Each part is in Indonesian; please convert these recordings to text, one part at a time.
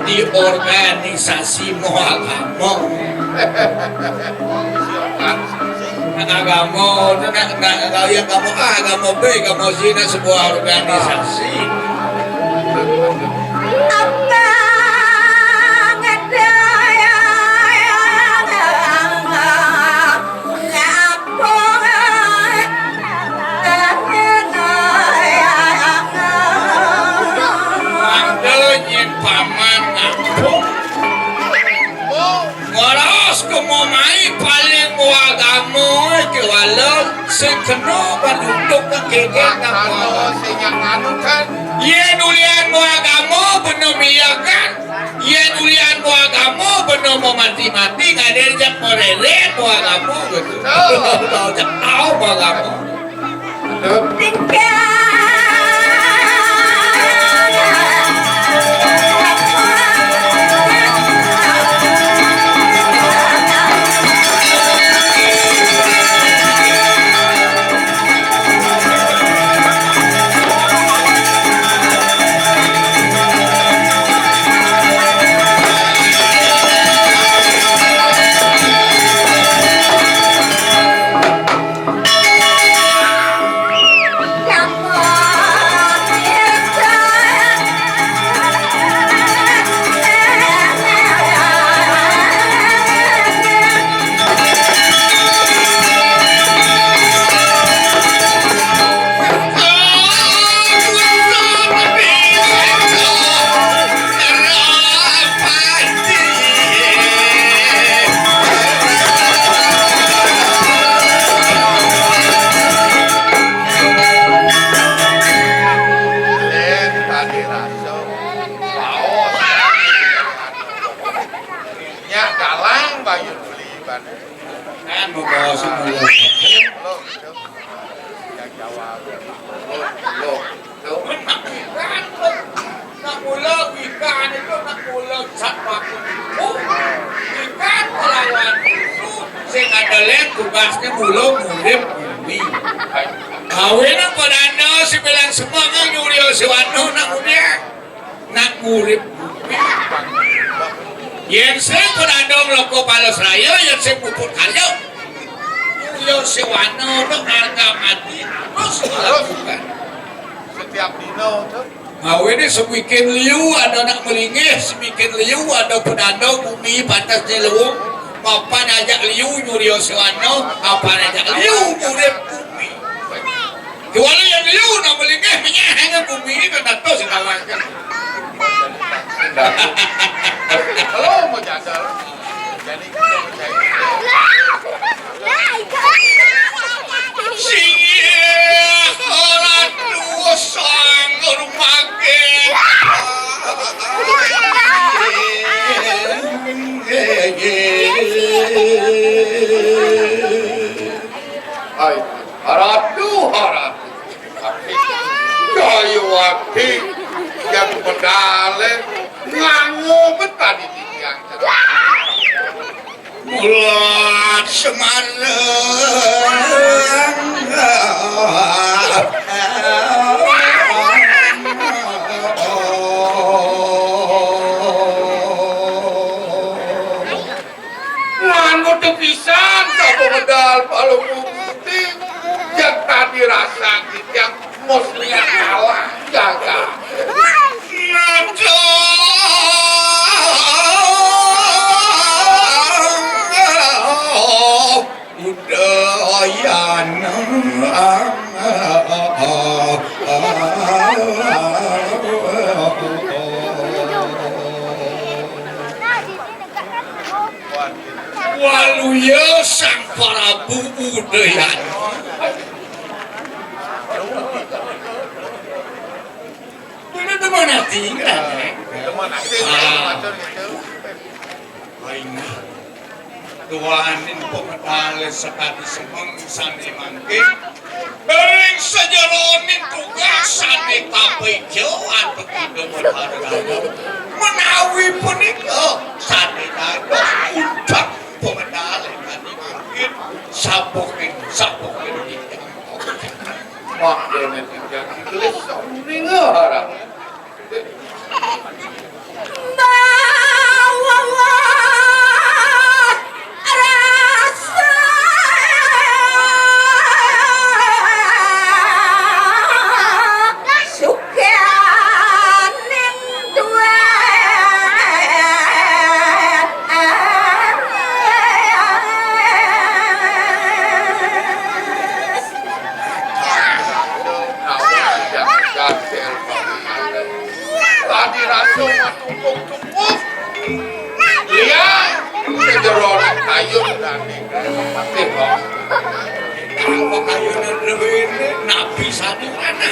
di organisasi agama. Agama itu yang kamu agama B, kamu zina sebuah organisasi. Sekeno penduduk kekegeng agama kan yen ulian mu agama bener miyakan yen ulian mu agama bener mau mati-mati ngader jam morere mu agama gitu tahu mu agama bayun beli ban. Kan mau bawa semua. Lo gitu. Yang jawab. Lo. Nak mula ikan itu nak mula satwa kudu. Ikan melawan itu sing ada lem tugasnya mula ngurip bumi. Kawin ang padano si bilang semua nyuri si Wano nak udah nak ngurip bumi. Yang sing padano loko palos raya yang sing puput kayo. Nyuri si Wano nak harga mati terus lakukan. Setiap dino tuh. Ngawin ini semikin liu ada nak melingih, semikin liu ada pedano bumi batas jelung, papan ajak liu nyuri oswano, papan ajak liu nyuri bumi. Kewalau yang liu nak melingih menyahang bumi ini kan tahu sekawan. Kalau mau jadal, jadi kita Singih orang tua sang rumah Ay, haratu. Kayu wakti yang pedale nganggo betah di tiang. Mulat Nganggo tepisan kamu medal palu bukti yang tadi rasa yang muslihat kalah jaga. Waluya sang Prabu Udayana. Ini teman tinggal. Teman nanti macam itu. Aina tuanin pemetale sekali semang sani mangke bering sejeronin tugasan di tapai jauhan begitu berharga menawi punika sani dados udak pemetale kani mangke sapokin Mak dene tidak tulis ini ngarang. Tadi rasung tumpuk-tumpuk. Lihat, sederon kayu dan mati kok. apa kayunya lebih nabi satu mana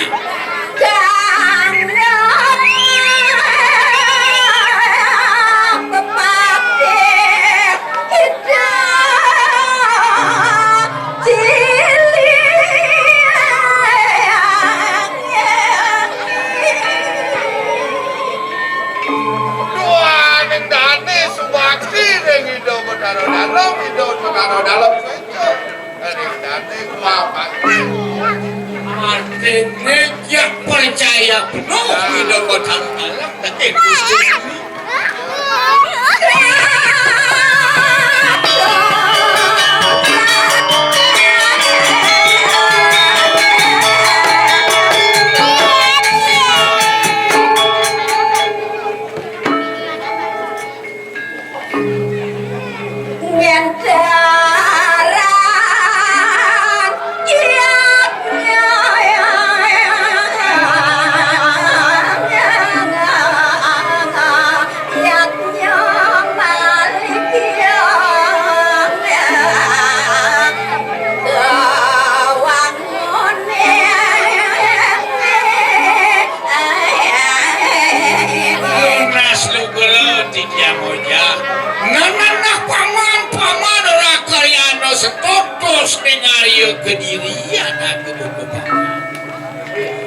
artinya yang percaya penuh hidup kota dalam dan Gusti Paman tos nengario kedirian aku buku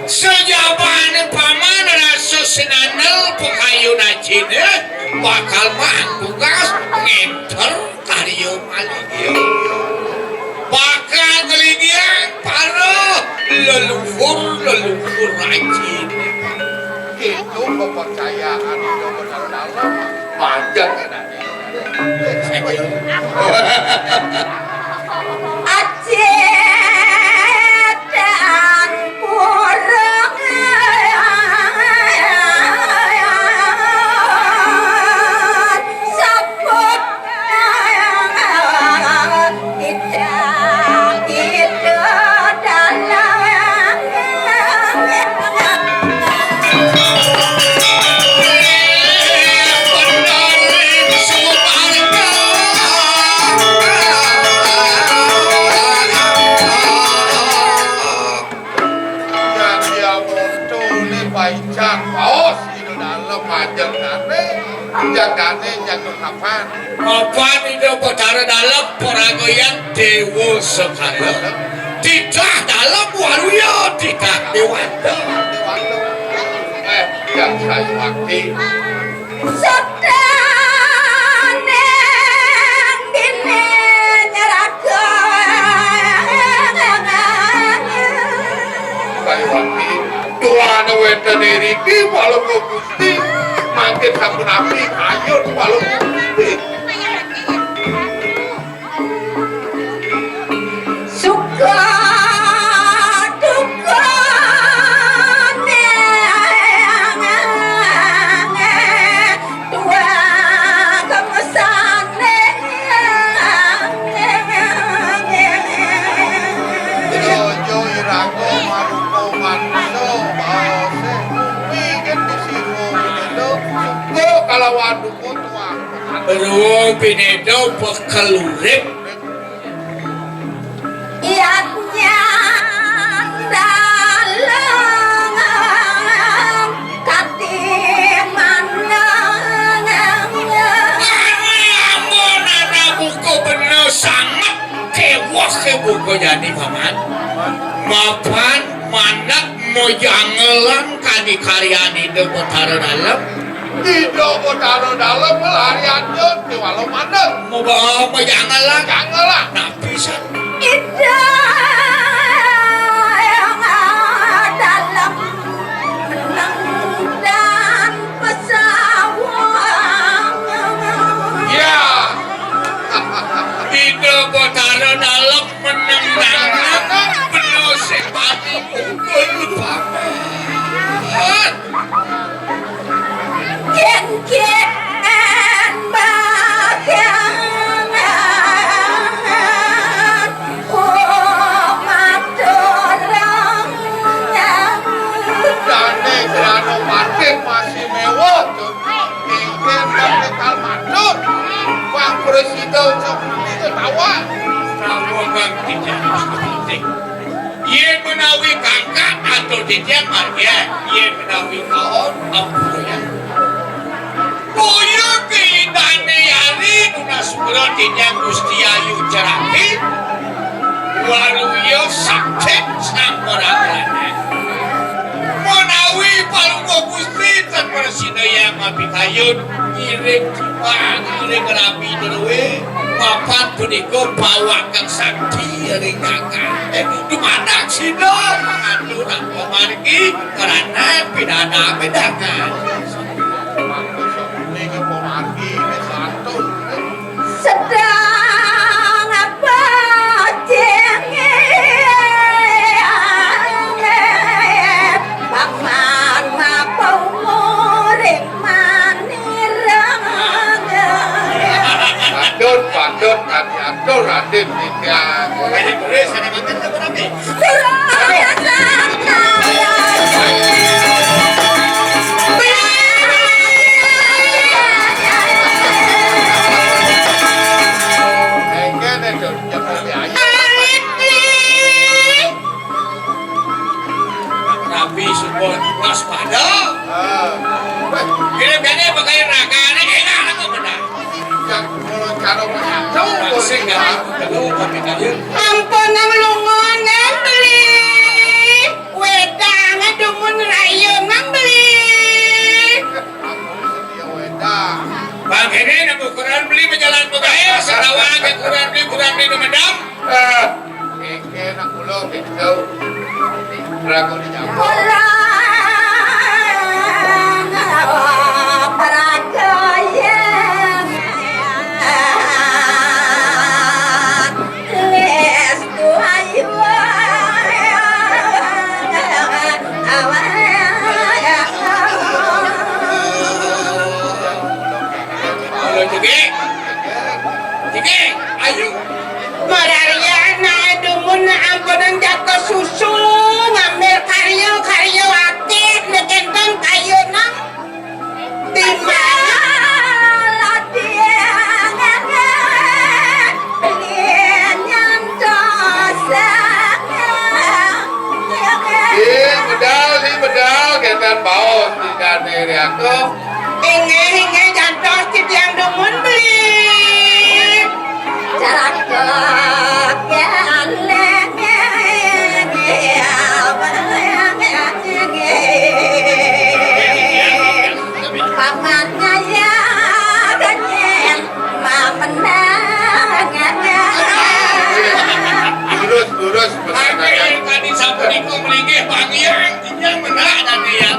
sejaban paman rasa senanel pengayunan Cina bakal mangkugas ngenter kario maligio bakal ngeligian para leluhur rajin itu kepercayaan itu benar-benar panjang Aceh dan kurang sebut itu dalam yang dia muncul ini baicang paus itu dalam panjang jagane jago kapan apa itu betara dalam peragoyan dewa sekala tidak dalam waluya tidak dewata yang saya wakti sedang dini nyeraka saya wakti Tuhan weten iriki walau gusti makin sampun api ayun walau gusti suka duka dua kemesan Jojo irago maruko manuso bause bikin disimu binedo go kalawan duku tua beruang pinedo pekelurip iatnya dalam katimanang ampun anak buku bener sangat kewas ke buku jadi paman mapan mandak mau jangelan kadi karyani de betara dalam Tidak taruh dalam pelarian jon di walau mana mau bawa mau jangelan janganlah nah bisa ida yang dalam menang dan pesawat ya ide betara dalam menenangkan penuh simpati pukul paman kian bagian umat orang dane grano market masih mewah jon ingin tapi kalmadut Pak Presiden itu tawa Prabogang tidak penting. Ia menawi kakak atau tidak marga, ia menawi kawan apa ya? Boyo keindahan yari guna sumber tidak gusti ayu cerapi, waruyo sakit samperangan. Menawi palunggo gusti tanpa sinaya mapikayun, iring cipang, iring rapi dewe. Papan puniko pawakan sakti ring kakak dumadak sino panganduran pemargi karena pidana bedangan ini pemargi satu sedang apa paman mapau muring manirang Pandut atur Raden Nitya Ini boleh saya makan sama nabi Enggak itu jangan biaya Nabi support waspada Ini pakai raga ini enak lah benar yang kalau cara Masih nggak tahu tapi kayu. Ampun nang lungon nang beli. Wedang adumun rayo nang beli. Bang ini nak ukuran beli berjalan pegaya setawang ukuran beli medam. Keke nak ulo gitu. Ragu di jambu. Orang percaya les tu ayu Kalau Cike, ayo. Mariana dumun ampunan jatuh susu ngambil karyo aktif nekenteng kayu nang dimana dia nyanyan dosa Di medal ketan baos di kaneri aku. Inge jantos di tiang dumun beli jarak kegian pamannya ya ganyen mamenangnya Lurus Akhir tadi sampai kau melingkih pagi yang tinggal menak dan dia.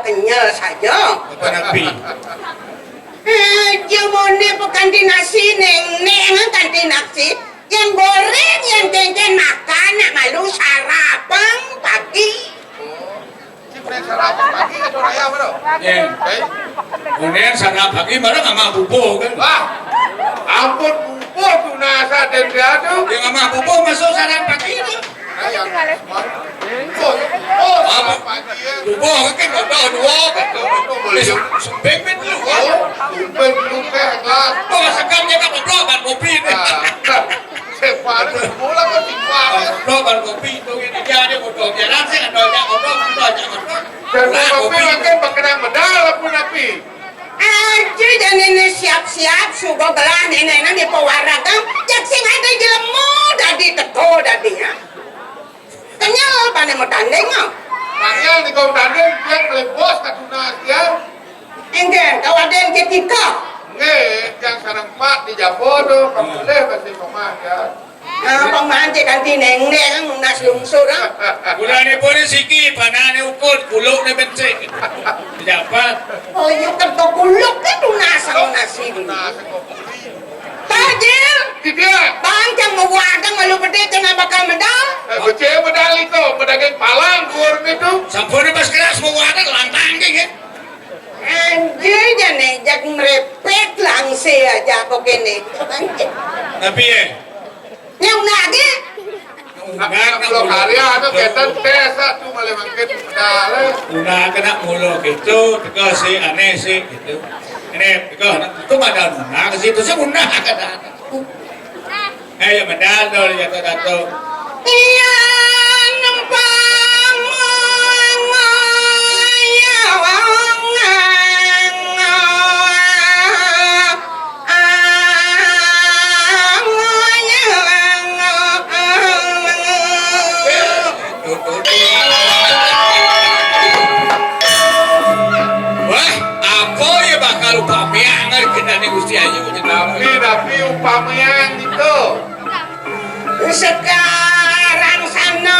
kenyal saja. Apa nabi? Jemone bukan nasi neng kan nasi. Yang goreng yang kengken makan nak malu sarapan pagi. Cipre sarapan pagi ke Soraya bro. Ya. Kemudian sana pagi malah nggak mau bubo kan? Wah, ampun bubo tuh nasa dan dia tuh. Dia nggak mau bubo masuk sana pagi itu. Nah yang sarapan pagi ya. Bubo kan nggak tahu dua kan? Boleh yuk. Sumpeng kan lu. Sumpeng lupa kan. Oh sekarang kan ngobrol kopi nih. Sepan bola kok timpal. Ngobrol kopi itu ini dia ngobrol jalan sih ngobrol ngobrol. Dan kopi makan pakai medal pun api. Aja dan ini siap-siap sugo gelah nenek di pewaragang jak sing ada jelemu dadi teko dadi ya. Kenyal pane mau tanding no. Panggil di kau tanding dia melebos katuna dia. Enggen kawaden ketika. Nggak, yang sarang mak di Jawa tuh, kamu boleh pasti rumah ya. Pemante kanti neng-neng nas lungsur ah. Kulane pun siki panane ukur kuluk ne benceng. Dapat. Oh yuk kerto kuluk itu nasang nasi. Nah, sekopuli. Tajil. Tidak. Bangcang mewadang malu pede kena bakal medal. Beceh medal itu, pedagang palang kur itu. Sampurna pas keras mau wadah lantang kan? Anjir jane jak merepet langse aja kok kene. Tapi ya. Yang lagi. Kalau karya itu ketan tes tuh malah mangket medal. Udah kena mulu gitu, teka sih aneh sih gitu. Ini teka itu madal nah ke situ sih undang kata. Ya medal dol ya kata. Iya nempang ya Wah, apa ya bakal upamanya kita nih Gusti Ayu Tapi upamanya gitu. sekarang sana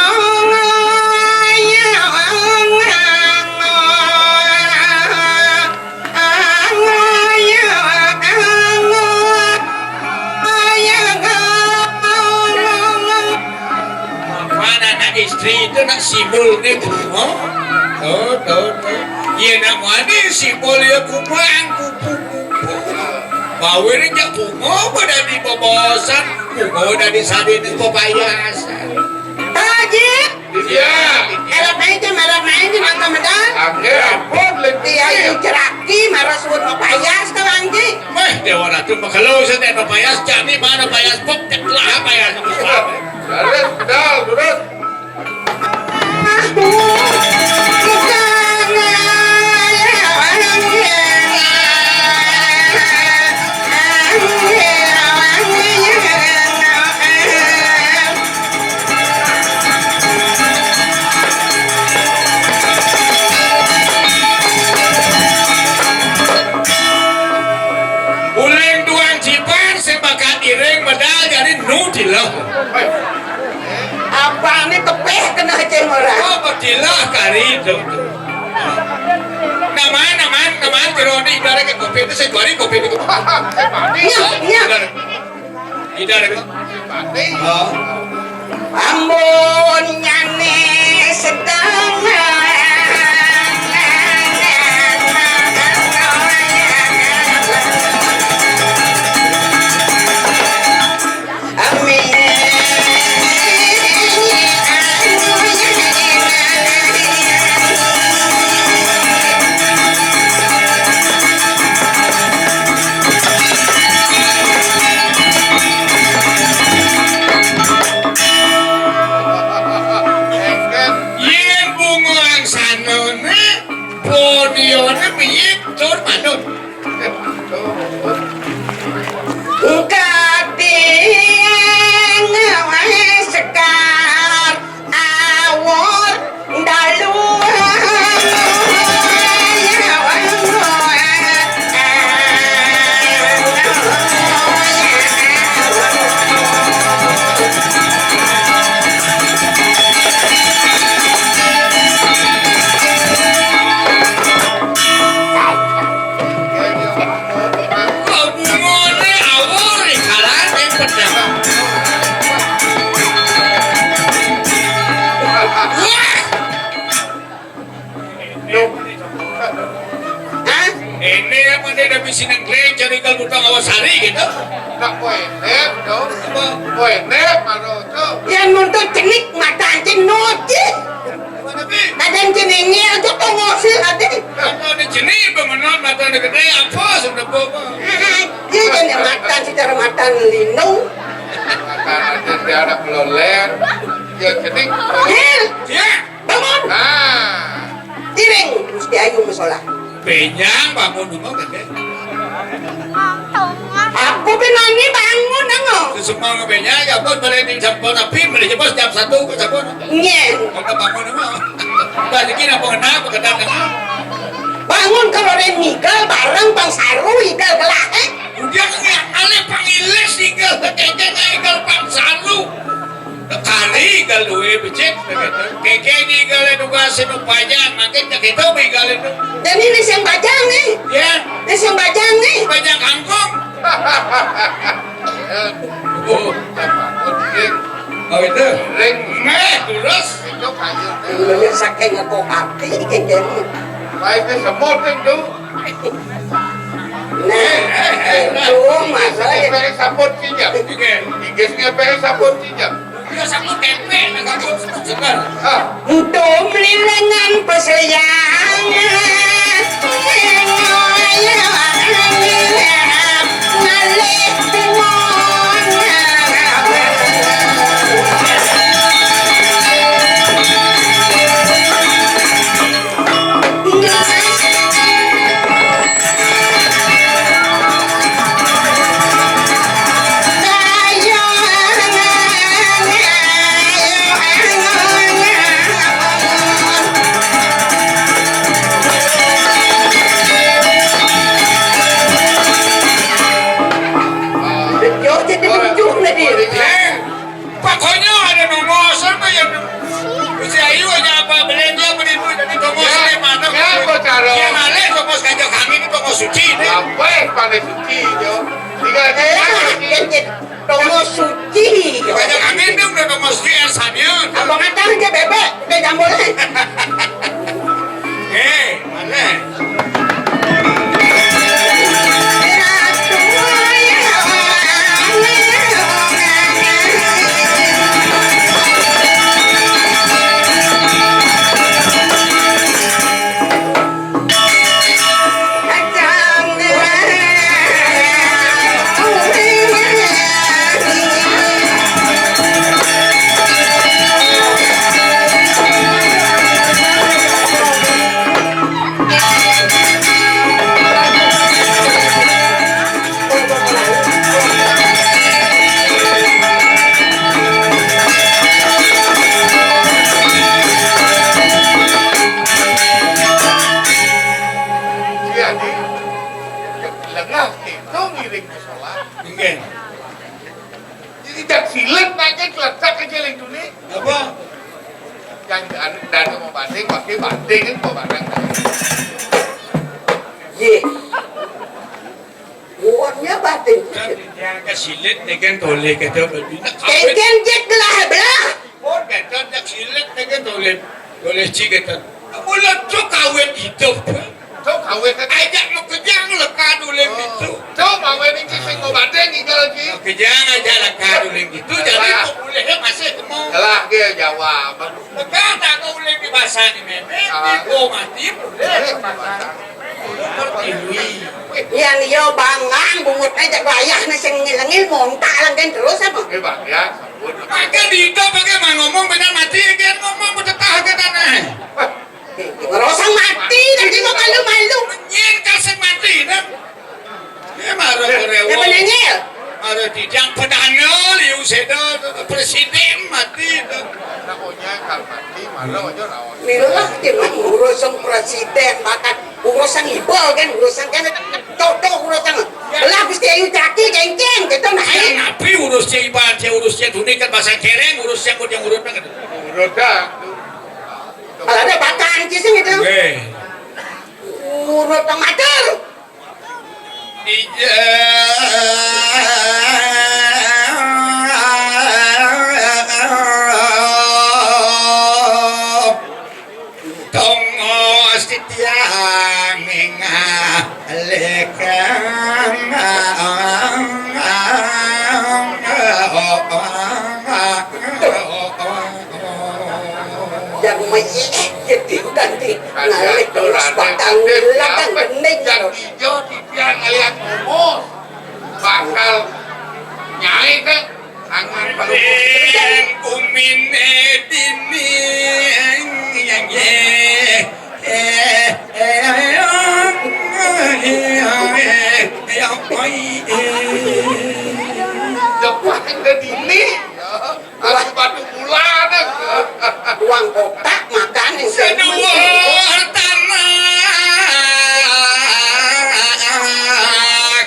mana anak istri itu nak simbol nih tuh, tuh. Iya nak mana simbol ya kumang kupu. Bawin aja bungo pada di bobosan, bungo pada di sadin itu payasan. Tajik Iya. elap aja nangka medal Akhir apa Dewa Ratu kalau saya tidak payas jani mana payas pop lah payas Terus, pedal, terus. Uling duang cipan sebakat ireng medal jadi nudilah. Apa ini tepeh kena ceng orang? Oh bedilah kari itu. Nama jeroni ibarat ke kopi itu saya kopi itu. Nya. Tidak ada. Oh. Ambon nyane sedang Yen bunga ang sanone, ponione biyik tur manut. Kadang sekar awal dalu Kau bungone awor ikalan yang pedang. Wah, ini apa dia dah bisi nengkleng jadi kalau butang awas hari gitu. Nak poenet, dong. Poenet, mana tu? yang nuntut cenik mata anjing noti kadang ceningnya itu tunggu sih hati Kalau di sini pemenang mata ada gede apa sudah bawa. dia jadi mata secara mata lindung Makanan dia ada peloler. Dia kening. hil Ya, bangun Nah. tiring mesti ayu musola penyang bangun dulu gede. aku binani bangun nengok Semua ngebenya ya pun boleh di sampun tapi boleh jebos jam 1 ke sampun. nye Kita bangun apa? Balik kira pengenal pekedang. bangun kalau ada nikel bareng bang saru ikel gelah Dia kayak ale pangiles igal keke igal pangsalu. Kali igal duwe becek keke igal edukasi nu pajang makin tak itu igal itu. dan ini yang bajang nih Ya, ini yang bajang nih pajang kangkung. Oh, oh itu. Ring. Terus Itu kayu. ini saking aku hati kengkeng Baiknya semut itu. nah itu masalah Pengen sabut kijam. Igesnya pengen sabut kijam. dia sama tempe kangkung segar. untuk melilengan persayangan giling musola. Nggih. Jadi jak silet nake kletak ke giling dunia. Apa? Yang dari mau banding pakai banding kan mau barang. Ye. Uangnya batin. Yang kasilit dengan toleh kita berbina. Keken jek lah belah. Oh, kita jak silit dengan toleh cik kita. Mulut cok kawin hidup. Cok kawin kan? Ajak lu kejang lekat dulu gitu. Cok kawin ini sing mau banding tinggal lagi. Kejang aja lekat dulu gitu. Jadi kok boleh masih ketemu. Yalah dia jawab. Lekat tak kau boleh di bahasa ni memek. Kau mati boleh. Seperti ini. Yan yo bangang bungut aja bayah na sing ngilangil monta lang kan terus apa? Oke bang ya, sambut. Maka dito bagaimana ngomong benar mati kan ngomong betah ke tanah. Rosang mati nanti mo malu-malu. Nyen kasih mati dan. Ya marah korewo. Ya menengil. Marah tidak pedana liu seda presiden mati tu. Nakonya kalau mati malah aja rawat. Milah dia urusan presiden makan urusan ibu kan urusan kan cocok urusan. Lah mesti ayu caki cengceng kita naik. Nabi urusnya ibadah urusnya dunia kan bahasa kereng urusnya yang urut kan. Urut dah. Kalau ada bakan cising itu. Urut amatir. Yang jadi nanti ngalih terus batang belakang bening. Yang hijau di tiang alias kumus bakal nyai kan tangan palu kumin dini yang depan ke dini harus batu bulan Uang kotak makan yang sedua tanah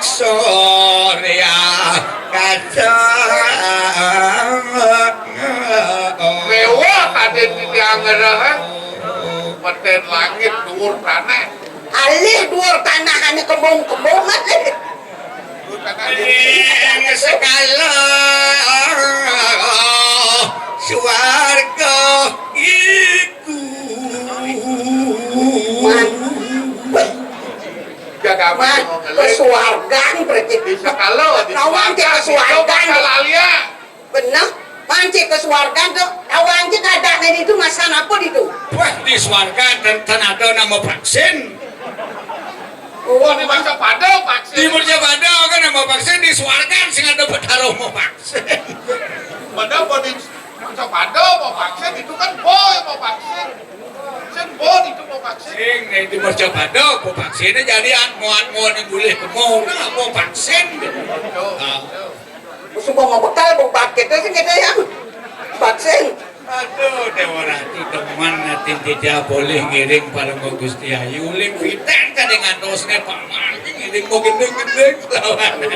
Surya kaca mewah tadi di tiang ngerah peten langit dhuwur tanah alih dhuwur tanah ane kembung-kembungan dhuwur tanah sekala swarga iku jaga man kesuargan berarti bisa kalau di Kawan ke kesuargan Alia bener mancing kesuargan tuh awang cik ada itu masalah apa itu wah di swarga dan ada nama vaksin. oh di masa pada vaksin Di Murja Bada kan nama vaksin di swarga sing ada bertaruh mau vaksin. pada di masa pada mau vaksin itu kan boy mau vaksin vaksin boy itu mau vaksin Sing di Murja Bada mau vaksinnya jadi anmuan yang boleh kemau nah mau vaksin. semua mau bekal mau paket itu kita yang vaksin Aduh, Dewa Ratu teman nanti tidak boleh ngiring pada Gusti Ayu. Uling fitan kan dengan dosnya Pak Marki ngiring mau gendeng-gendeng lawanannya.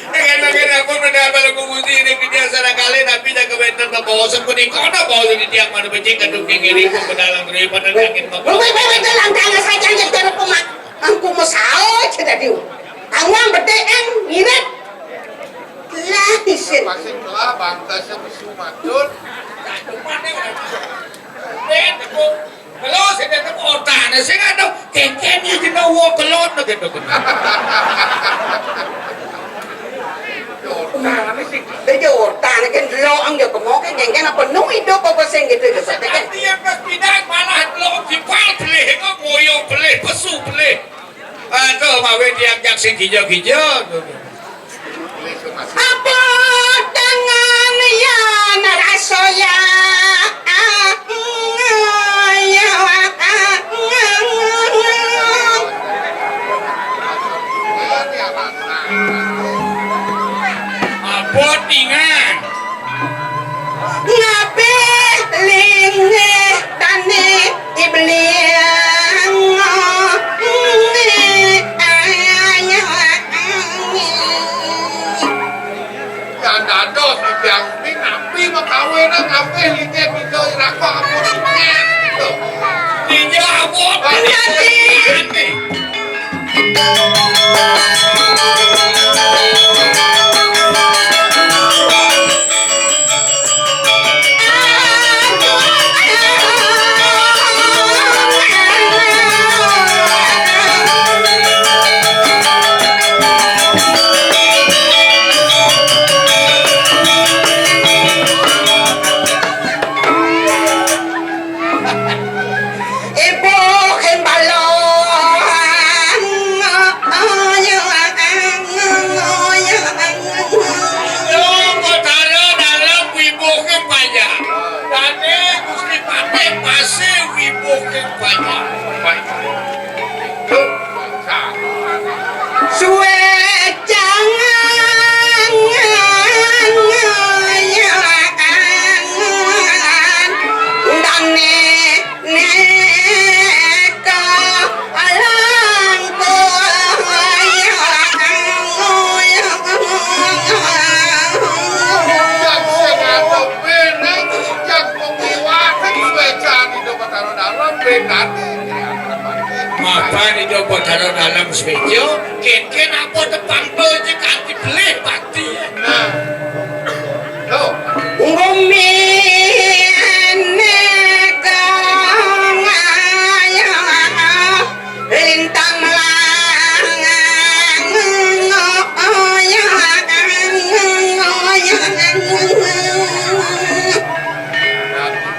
Dengan aku mendapat pada Gusti ini kerja sana kali tapi dah kebetulan ke bawah sepuluh kota bawah di tiang mana becek kadung ngiring ke dalam daripada angin mau. Wih, dalam tangan saja yang cara pemak. Angku mesau cina diu. Angwang bedeng ngirit. Lah isin. vaksin telah bangsa musuh matun Kalau saya datang kota, saya nggak tahu kekenya kita walk kelot gitu. Bây giờ ta nó cái lo ăn được có món cái nó còn nấu ít đâu có sen gitu gitu. Artinya tidak malah lo dipal pelih, kok ngoyo pelih, pesu pelih. Aduh, mawe diajak sing hijau-hijau. Apa tangan ya naraso ya. Abot ingan. Ngabe linge tane ibeliang mapan itu taruh dalam spejo ken apa tepang doje kanti beli pati Nah. Tuh. Lintang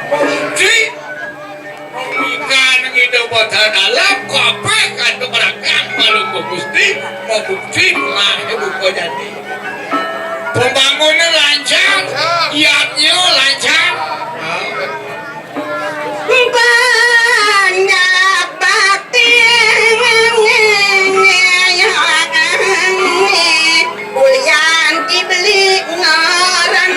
Kunci ikan itu botan dalam kope kan tuh beragam malu Gusti mau bukti lah itu kok jadi pembangunan lancar iatnya lancar banyak bakti bulian dibeli ngaran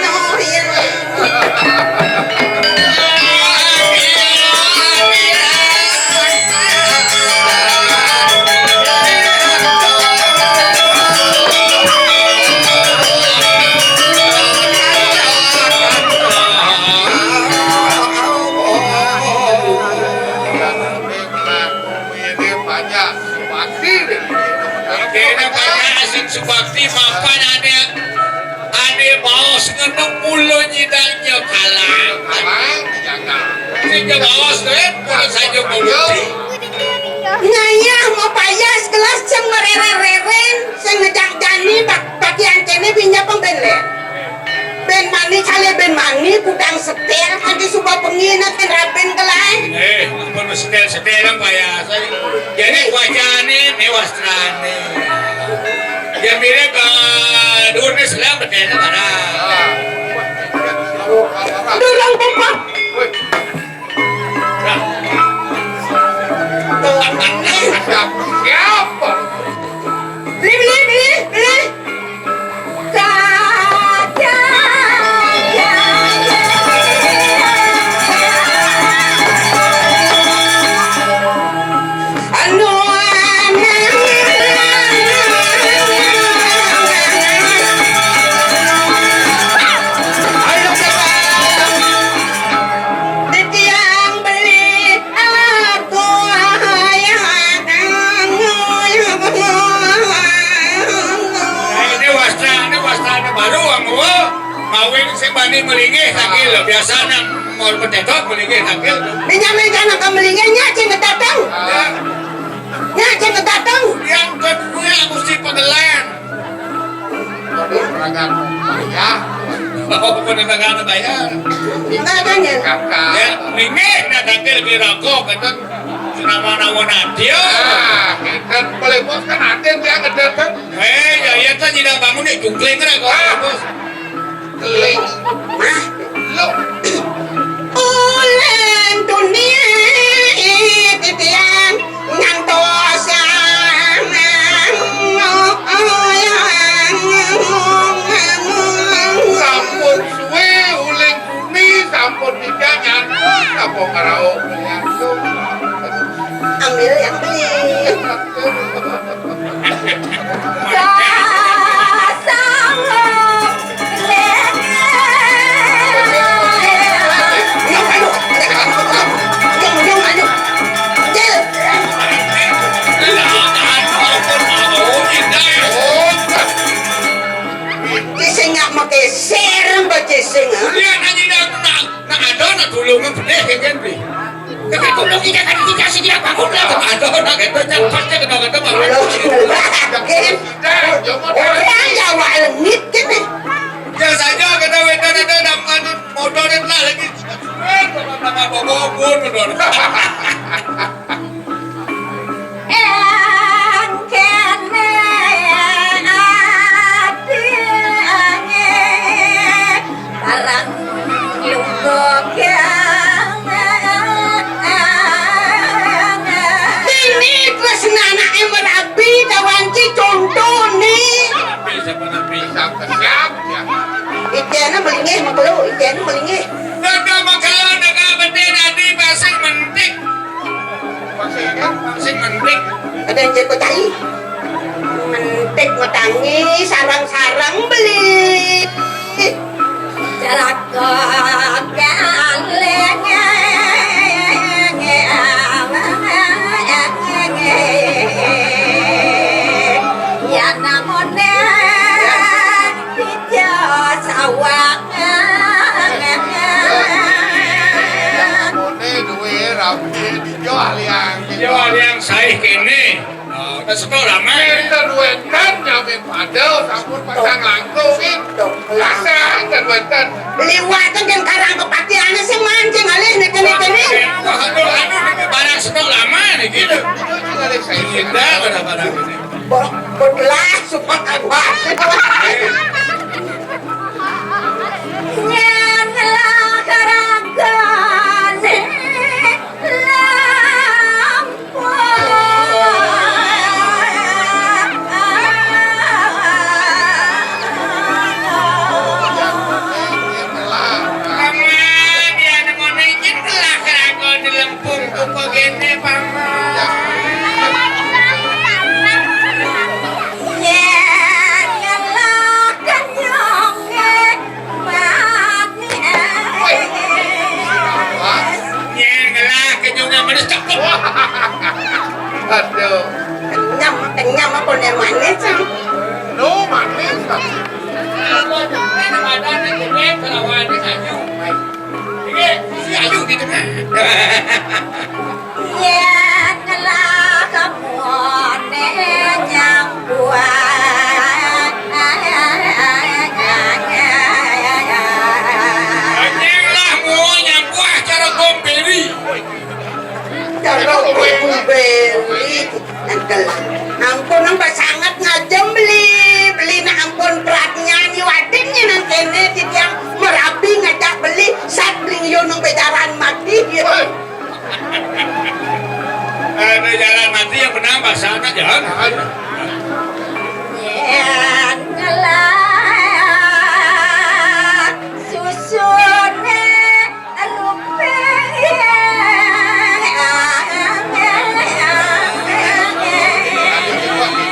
Ini banyak sebakti deh. kena banyak asing subakti mapan ada bawas ngenuk mulut nyidangnya kalah Kalang dijaga. sehingga bawas kan kalau saja mulut ngayah mau payas kelas yang mereren-reren yang ngejak jani bagian kene pinjam pembelen ben mani kali ben mani kudang setel hadi suka penginat kan rapen kelai apa setel yang payah jadi wajahnya mewastrane ya mirip durne selam betul mana durang tempat Siapa? beli saja anu Ditiang beli aku ini wastra baru anggo mawin sebani melingih takil biasana mau petetot melingih takil Pinjam-pinjam nak kemelingnya cing datang. Nya cing datang. yang kedua mesti pegelen Perangkat banyak. oh penegakan bayar Enggak ada nya. Kakak. ya melingih na takil kira-kira kata nama-nama nadia Kita boleh bos kan ada dia ngedatang. ya iya kan tidak bangun nih jungkling kan bos Keling. Lo. Ulen dunia titian ngantosan. Sampun suwe uling bumi sampun tidak nyatu sampun ngerau nyatu. Ambil yang beli. Dia nanti nak ada nak tulungan benih kan beli. Kakak tolong kita kan kita sih dia bangun lah. Ada nak kita nyapasnya kena bangun. Orang Jawa lengit kan nih. Ya saja kita wetan ada dalam motorin lah lagi. Nama bobokun benar. Ini tresna anak merabi kawanci contoh nih. Bisa menapi. Sampai siap ya. Ikan melingih maklu, ikan melingih. Dadah makalah dadah bete nadi pasing mentik. Maksudnya Pasing mentik. Ada yang jadi cai. Mentik ngotangi sarang-sarang beli. Jalakot kan lenya. baik ini. Udah setor lama. Enten wenten nyamin padel sampun pasang langkungin. Rasa enten wenten. Liwatan kan karang kepatiannya sih mancing alih nih kene. Barang setor lama nih gitu. Itu juga ada saya Indah barang ini. Belah supaya kabah. Nyanlah karangkane Aduh. kenyam apa nih manis sih? No manis. Nyanlah kemone nyambuan. Nyanlah mau nyambuah cara gombeli. Cara beli nangkel. Ampun nampak sangat ngajem beli na ampun beratnya ni wadinnya nang kene di tiang Merapi ngajak beli sadling yo nang bejaran mati. Ada jalan mati yang benar bahasa anak jalan. Ngelah susune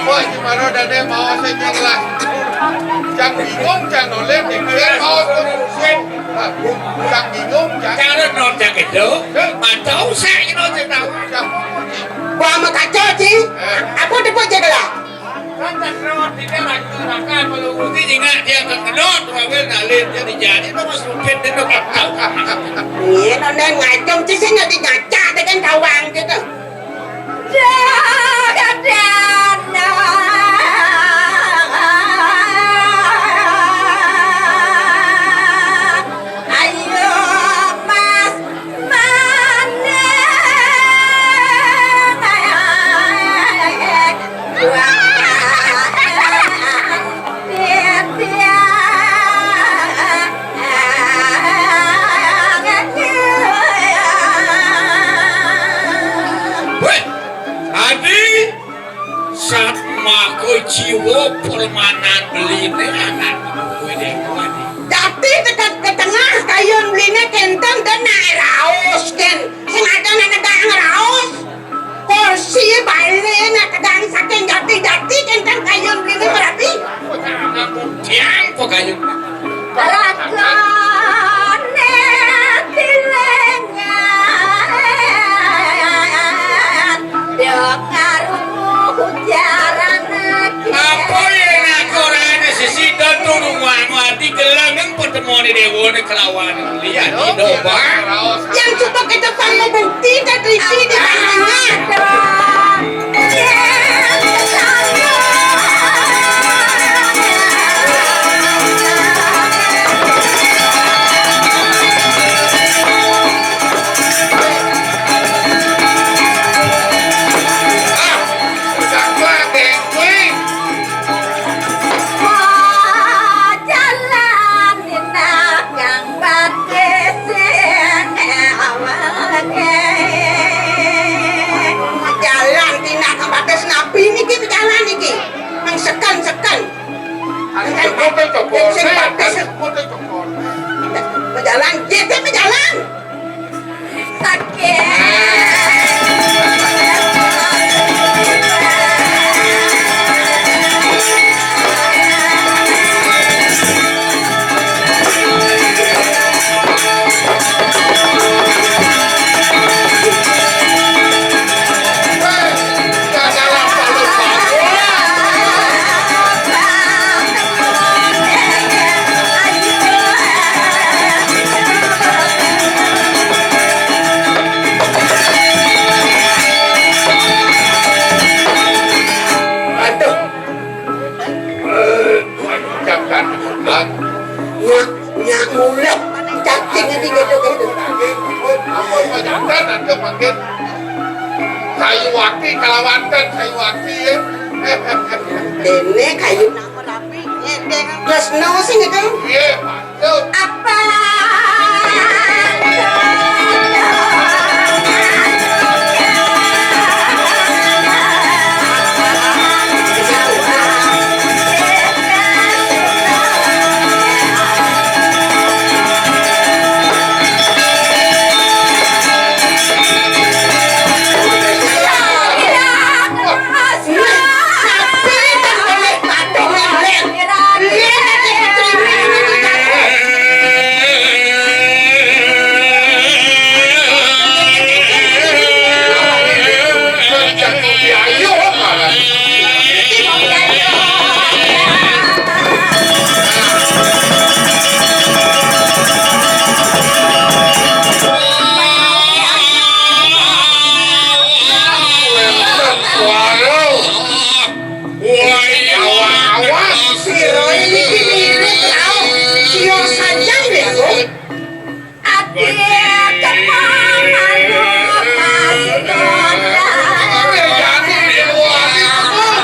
Wah, gimana dan mau saya jelas. Jangan bingung, jangan nolep, jangan mau terusin. Jangan bingung, jangan. Cara nonton itu, mantau saya nonton tahu. Wah makacau sih. Aku dapat jaga. Nonton nonton tidak lagi makan kalau uti ingat dia akan kedot, rawan alir jadi itu masuk kita itu tahu. Iya nonton ngacung sih saya nggak ngaca dengan kawan gitu. Ayo mas mana Adi sama jiwa permanen beli ini anak gue deh. tapi dekat ke tengah kayun belinya kentang dan naik raus kan sengaja nak kedang raus kursi balik nak kedang saking jati kentang kayun belinya berapi Tiang kok kayu. Rakane tilengan dengarmu jaran Apa yang nak orang sisi dan turun mati gelangan pertemuan di dewan kelawan lihat di doba. yang cukup ke depan membukti dari sini di tengah. Saywati ya. Dene kayu nama rapi geus no sing itu Iya, betul. apa Jatuh di ayu malah. Waduh, awas si Roy ini dilirik tau sio saja bego adik kepala jadi diwali betul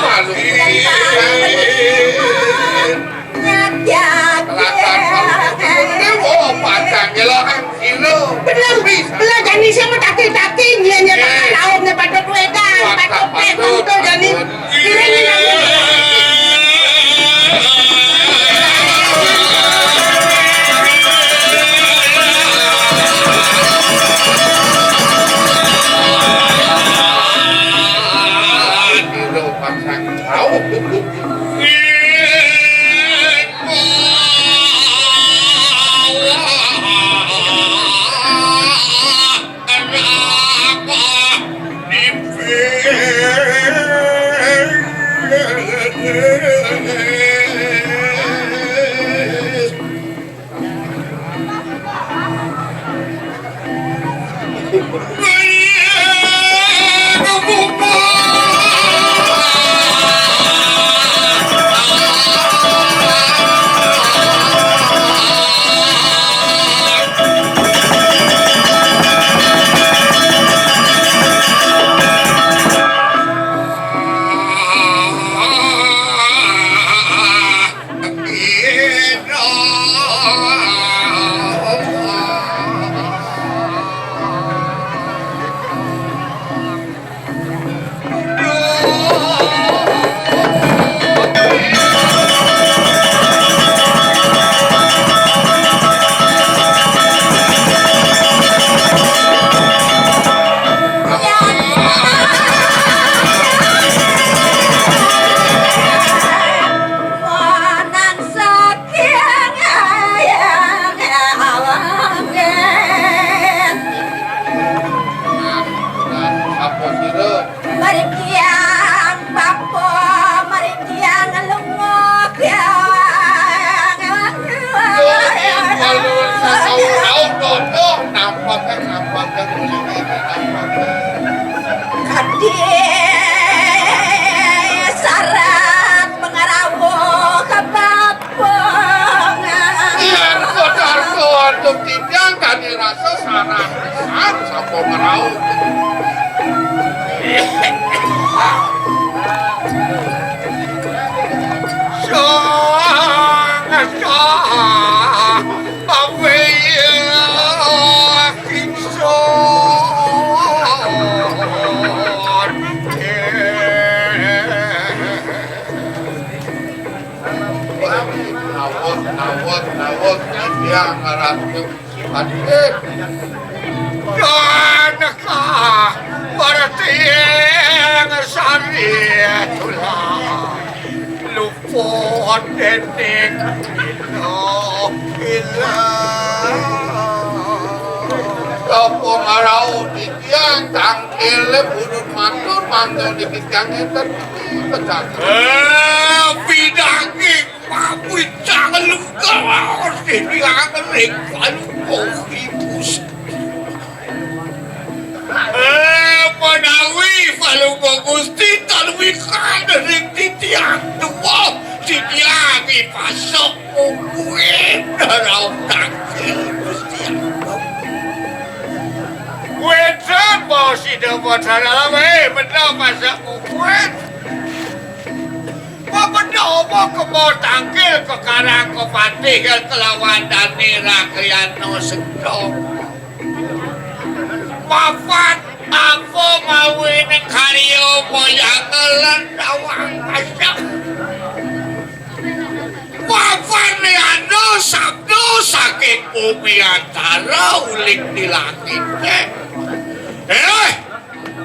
malu. Oh, pacangnya lah kilo. bener bener jadi siapa taki nyanyi makan lauknya pada wedang pada pekong tuh jadi ini Kilo pacang tahu. Apa kilo? Marikiang papo, marikiang lungok ya. Syarat pengarawo kabapong. Tidak kan dirasa sarang besar sampo merau. Nawat yang ngaratu adik. Janaka berarti yang sari tulah luput detik Kapo marau dikian tangkil budut mantul dikikang itu pecah. Bidangin papui jangan luka harus dibilang rekal kohibus. Menawi kalau Gusti talwi kada ring titiang dua titiangi pasok gue darau tangkil Gusti. Wet Sen bos itu buat dalam benar masa kuat. Mau benar mau ke mau tangkil ke karang ke patih ke kelawan danira kriano sedok. Mafat apa mawin karyo moyang ngelendawang masak. Mafat ni ano sabdo sakit bumi antara ulik di langitnya.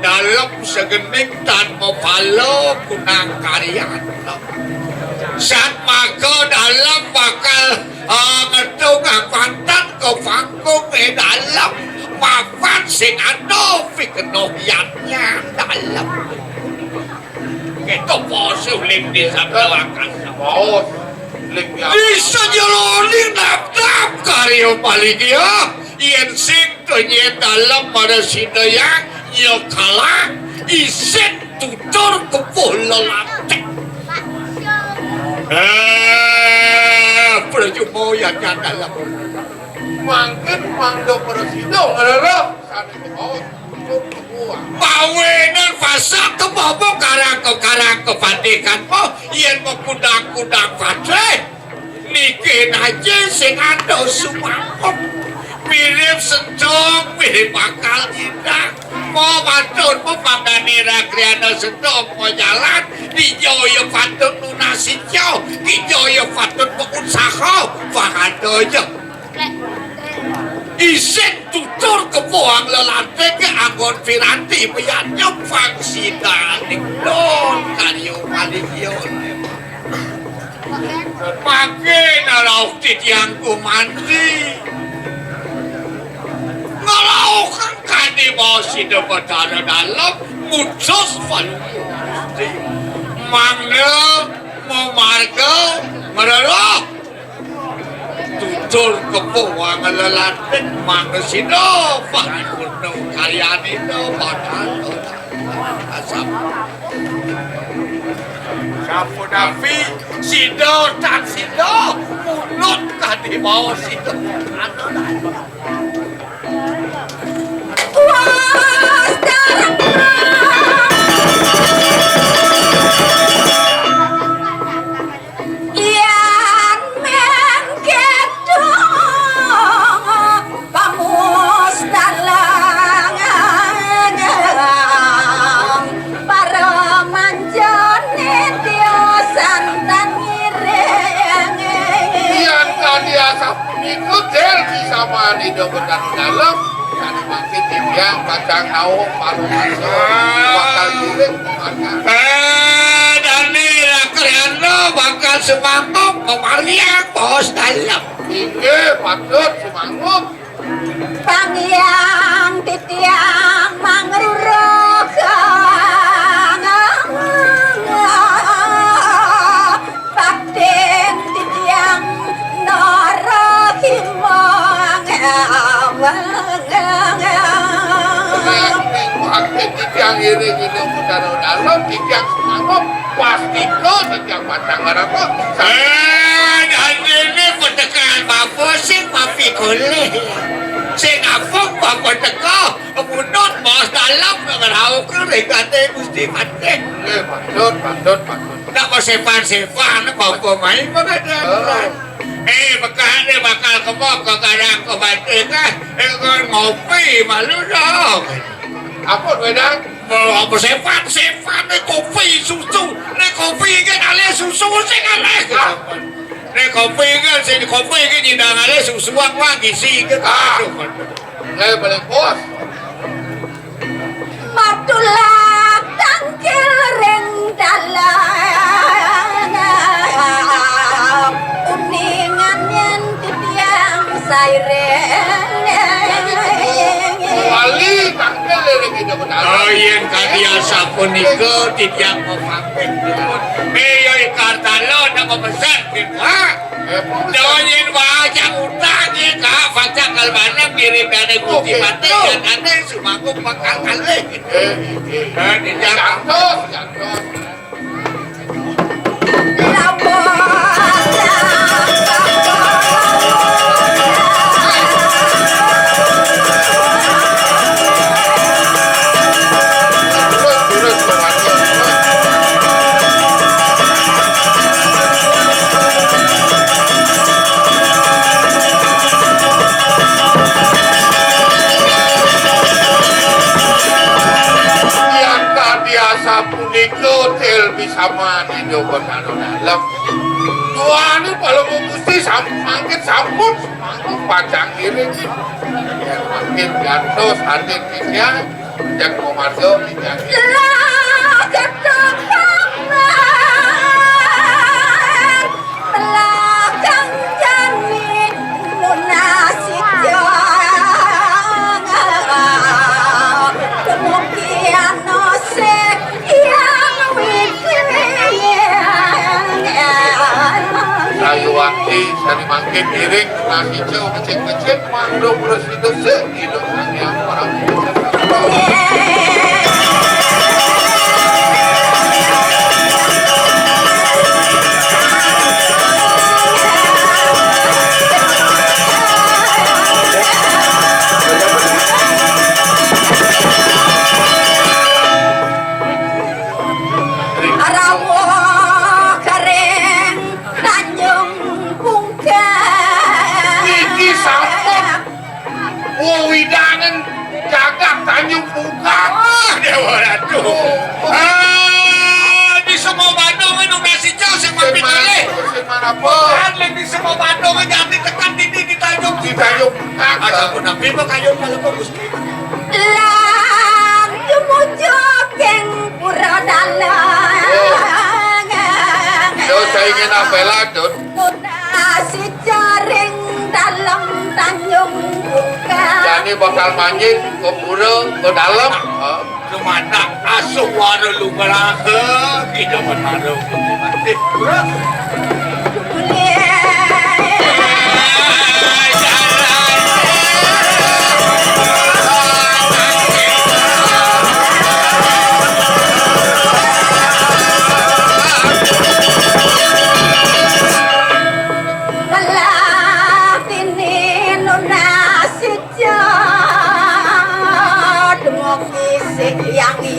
Dalam segening tanpa palo kunang karyana. Saat maka dalam bakal ngetung pantan ke panggung dalam mafat sing ano fikenohiannya dalam. Kita poso ulik di sabdawakan. Bos, lebih Bisa jalonin nafdap karyo baligya. Iyan sing tunye dalam pada sinayang nyo kalah isin tutur kepulolate. Perjumo yang dalam. mangkin mangdo presiden adalah sana bos tutur semua. Pawenan fasa kebobo karang ke patikan po. Iyan mo kudang patre. Nikin aja sing ando sumangkop. Mirip senjong, mirip bakal indah. Mau bantuan pemangganira kriana senjong mau jalan. Di joyo patut lunasi jauh. Di joyo patut pengusaha. Fahadonya. Isin tutur kebuang lelante ke anggon piranti. Menyanyam fangsi danik don. Karyo maligyon. Makin araw titiang kumandi. Ngalaukan kani mosi de betara dalam muncus valuasi. Mangga memarga mererok tutur kepuang lelatin mangga sino panikuno karyani no padano asap. Sapu nafi sino tak sino mulut kani mosi de Ikut bisa mani do benar dalam karena makin dia kacang tahu paru masuk bakal giling Danira Kriana bakal semangkuk kemarian bos dalam. Iya patut semangkuk Pangyang titiang mangrurok Paten titiang norokimong Makin yang iring itu benar dalam yang semangkuk pasti kau yang patang ngarap Dan ini pendekaan bapak sing mafi kulih. Sing apok bapak teko munut bos dalam ngerau kering kate mesti mati. Patut Tak mau sepan bapak main mengadaan. Bakal kebok ke kadang ke batik kan. Ngopi malu dong. apa wedang Mau apa sepan nih kopi susu. Nih kopi kan ale susu sing ale. Nih kopi kan sing kopi kan nyindang ale susu wang isi ke balik bos Matulak tangkil ring dalam Uningan yang titiang sairen Wali tangkel lagi itu benar Ayen kadia sapunika titiang mapapit. Meyo ikartalo na mabasan kita. Doyin wajang utang ka facang kalbanam diri dari gusti mati dan ane sumaku bakal kali. Jantos bisa mandi dogon anu dalam. Tuane kalau Gusti mangkit sampun pacang iring. Ya mangkit gantos hadir kisah jak komando dijagi. Lah belakang jani lunasi jangan kemudian nose yang Sayuwanti sari mangkit iring nasi ceu kecil-kecil mandok terus itu sehidup yang orang widangan gagak Tanjung Pungkak. Dewa Ratu. Di semua Bandung itu nasi jauh yang mampir kali. Mana pun Kan di semua Bandung aja ditekan di Tanjung di Tanjung Pungkak. Asal pun nabi mah kayu malah bagus. Lang jumujokeng pura dalang. Yo saya ingin apela Dut. Nasi jaring dalam Tanjung Pungkak. Jadi bakal manjing ke pura ke dalam. Kemana asuh waru lu berahe kita menaruh mati.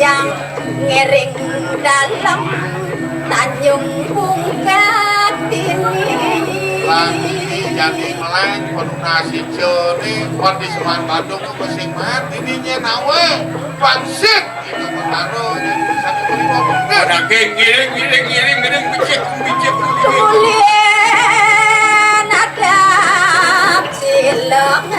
yang ngering dalam Tanjung Pungkak ini Lagi jadi meleng penuh nasi ceni buat di Semarang Bandung masing mat ininya nawe pangsit itu menaruh jadi bisa dibeli mobil. Ada giring becek. Tulen ada silong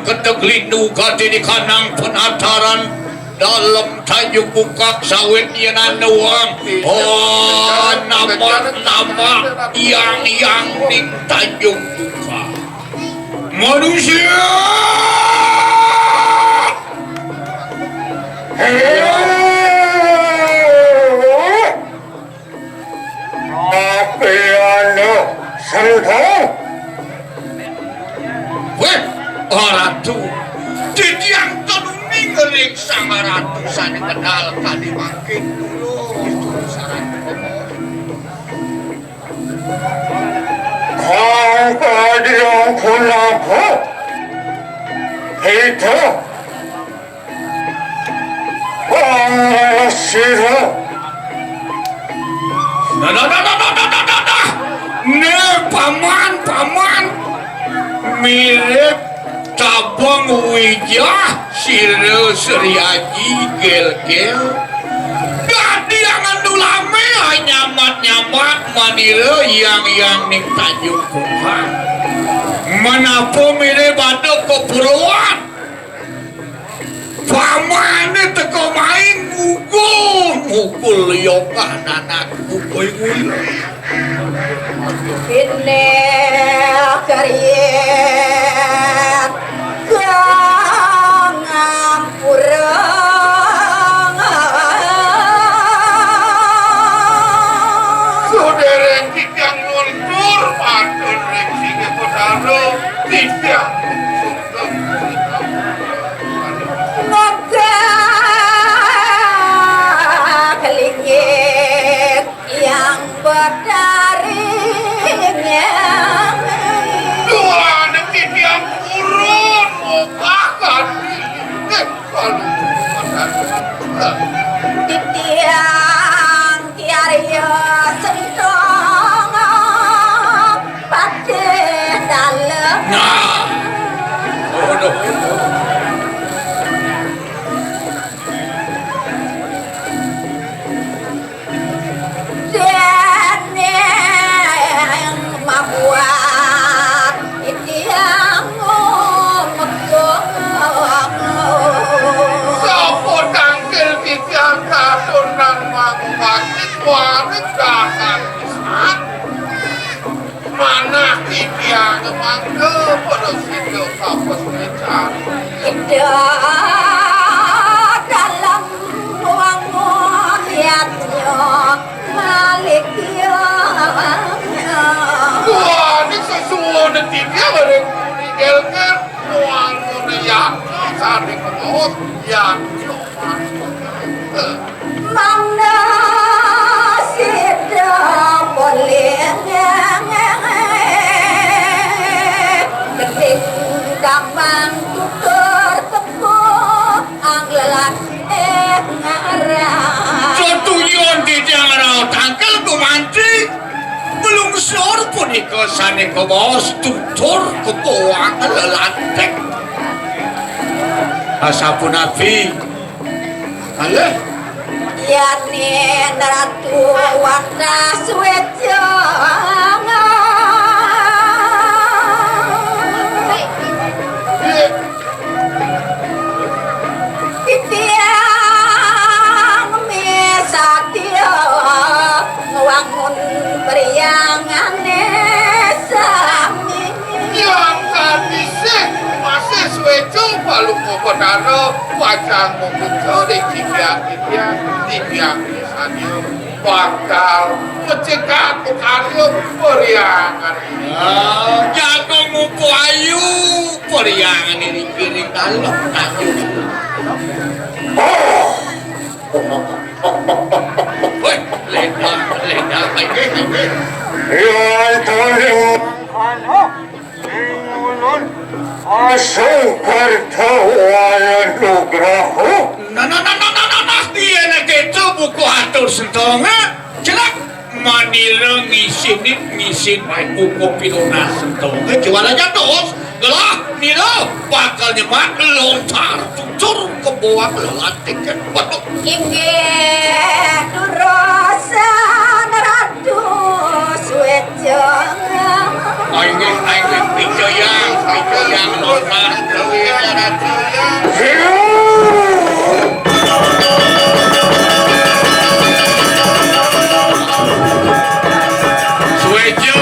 Keteglindu kati di kanang penataran dalam Tanjung Pungkak sawit yenan doang. Oh nama yang di Tanjung Pungkak manusia. Apa anda sedang? Weh, ratu, jadi yang tenung ngering sama ratu sani kenal tadi makin dulu saran Kau yang kulaku itu Siro. Paman mirip cabang wijah sira seriaji gel-gel gadi angan dulame nyamat-nyamat manira yang ning Tanjung Kumbang menapa mirip ada keperluan paman teko main mukul yokah nanakku kowe Inne karyat kang ampura Saudara tidak mundur matur rek sing padha tidak moga kelingit yang berdaringnya dua negeri yang urun mukakan kalau titiang tiarya sentong pada dalam yang membuat titiang Sopo tangkil tiang tahun nang mangkakit warit dahan pisan mana tiang mangke pada sido kapas mecan Tidak dalam ruang liatnya maliknya wah ini sesuatu nanti dia berengkuni gelger nuang nuniak sari kemot yang mana tidak boleh keting damang tutur tepuh ang lelaki ngarang Tujuan di jangan tangkal kumanti belum sor pun ikosane ke bos tutur ke bawah lelantek asapun api ale Yani ratu warna swetjang Titiang mesatia Ngewangun periangan sami yang kadise masih suweco palu kokodaro wajang muncul di tiang misalnya bakal mencegah karyo periangan jago mupu ayu periangan ini kiri kalau kayu woi leda lagi Yang taling Inulun Asal kartawan nugraho nah dia nak itu buku atur sentonga celak manila ngisin baik buku pilona sentonga jualan jatuh gelah nila bakal nyemak lontar tutur ke bawah lelantik kan waduh Inggih durasa ratu swetjang aing pijayang lontar suejo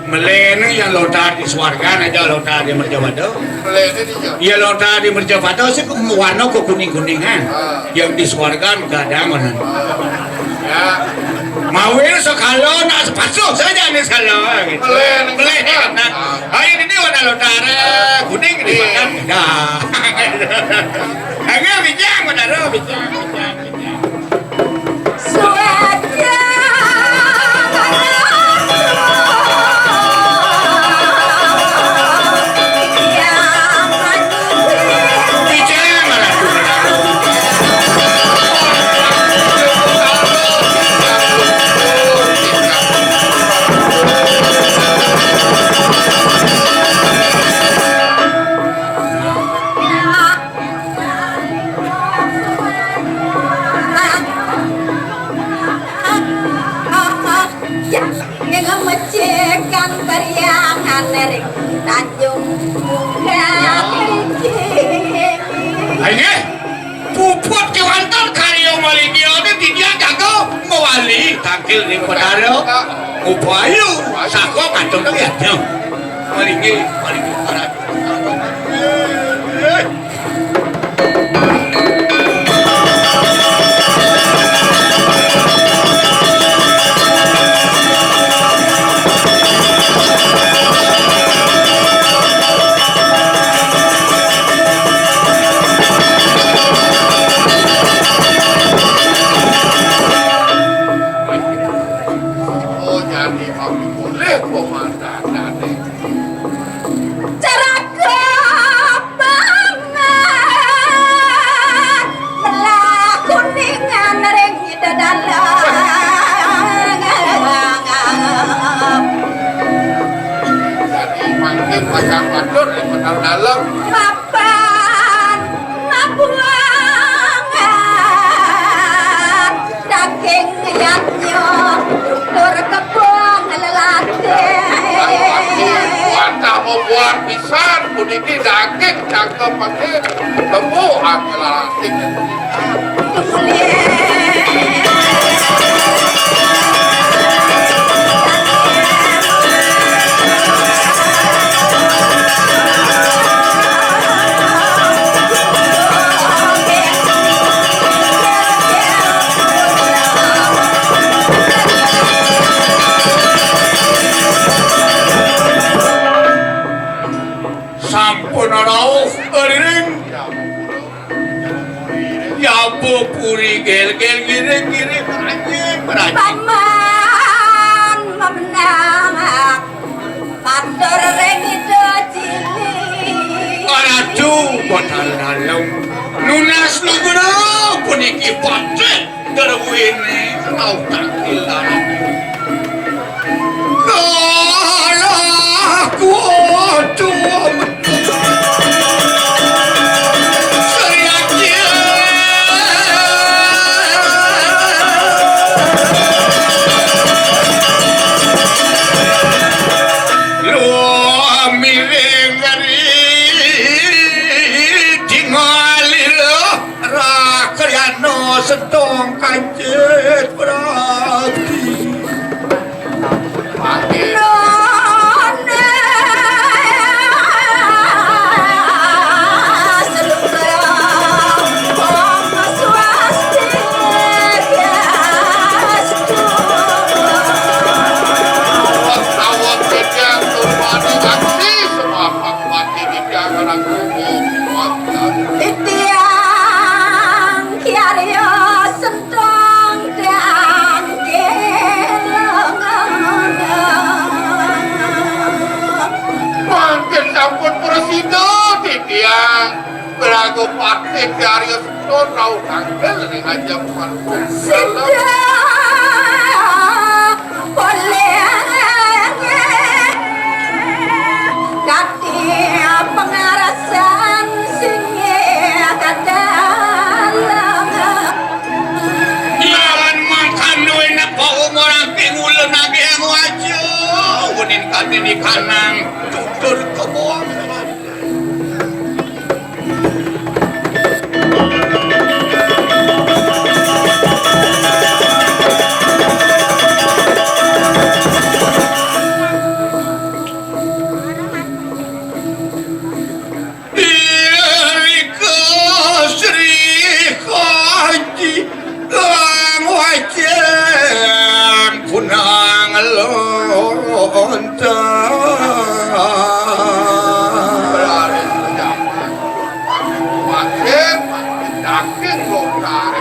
melene yang lo lontar di Merjawado. Melene di jalan. Iya lontar di Merjawado sih warna kok kuning-kuningan. Yang di Swargan kadang mana. Ya. Mawir sekalo nak sepasuk saja nih sekalo gitu. Melene. Nah, ayo ini warna lontar kuning di makan. Dah. Agak bijak benar, bijak. Ngecekkan periangan dari Tanjung Muka Ayo, puput kewantar karyo maligio ni dia jago mewali takil ni pedaro upayu sako kacung tu ya maligi arat Oh jadi mau boleh pemandangan ini. cara kebangan melakuningan ring dalam Jadi makin macam batur di dalam. mapan mabuangan daging liatnya tur kebun lelaki Wantah mau buat pisan, puniki daging cangkem pakai lembu ambil latih. sampun rauh ering ya bu puri gel giring anjing berani paman memenang matur ring itu cilik Araju botal dalam nunas luguna puniki pacet terwini au takil dalam kalah kuatu sedang kancet berarti Makin nona selubra om swastika awak tidak tumpani aksi semua hak mati di jangan umum. titiang kiario sentong dan Makin sampun presido titiang beragu pati karya setun rau tanggal ning aja bukan pengarasan singe kadalang Lawan makan duwe na pa umorang pingulo na giyang wajo unin kami ni kanang tutur ko mo saking lontar.